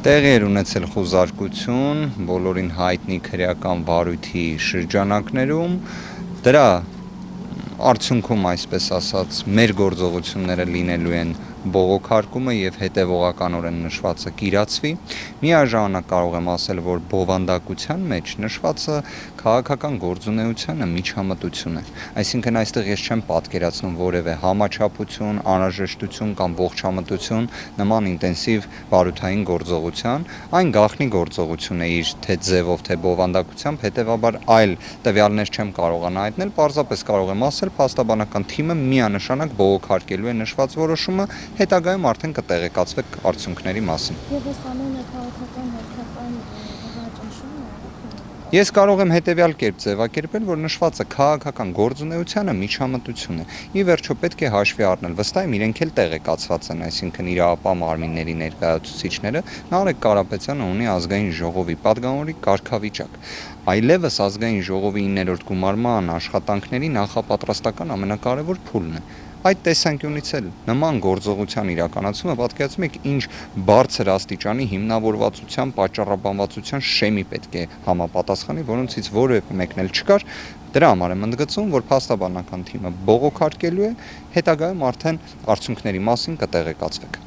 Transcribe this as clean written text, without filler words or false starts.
Տեղի էր ունեցել խուզարկություն բոլորին հայտնի քրեական վարույթի շրջանակներում, դրա արդյունքում, այսպես ասած, մեր գործողությունները լինելու են բողոքարկումը եւ հետեւողականորեն նշվածը կիրացվի։ Միաժամանակ կարող եմ ասել, որ բովանդակության մեջ նշվածը քաղաքական գործունեությանը միջամտություն է։ Այսինքն այստեղ ես չեմ պատկերացնում որևէ համաչափություն, անհրաժեշտություն կամ ողջամտություն նման ինտենսիվ բարութային գործողության, այն գաղտնի գործողություն է իր թե ձևով, թե բովանդակությամբ, հետեւաբար այլ տվյալներ չեմ կարողանա հայտնել, պարզապես կարող եմ ասել, փաստաբանական թիմը միանշանակ բողոքարկելու է նշված որոշումը, հետագայում արդեն կտեղեկացվեք արդյունքների մասին։ Եվ այս ամենը քաղաքական հերթական ճնշում է։ Ես կարող եմ հետևյալ կերպ ձևակերպել, որ նշվածը քաղաքական գործունեությանը միջամտություն է։ Ի վերջո պետք է հաշվի առնել, վստահ եմ իրենք էլ տեղեկացված են, այսինքն իրավապահ մարմինների ներկայացուցիչները, Նարեկ Կարապետյանը ունի ազգային ժողովի падգամավորի կարգավիճակ։ Այլևս ազգային ժողովի 9-րդ գումարման աշխատանքների նախապատրաստական ամենակարևոր փուլն է։ Այդ տեսանկյունից էլ նման գործողության իրականացումը պատկերացնում եք ինչ բարձր աստիճանի հիմնավորվածության, պատճառաբանվածության շեմի պետք է համապատասխանի, որոնցից որևէ մեկն էլ չկար։ Դրա համար եմ ընդգծում, որ փաստաբանական թիմը բողոքարկելու է, հետագայում արդեն արդյունքների մասին կտեղեկացվեք։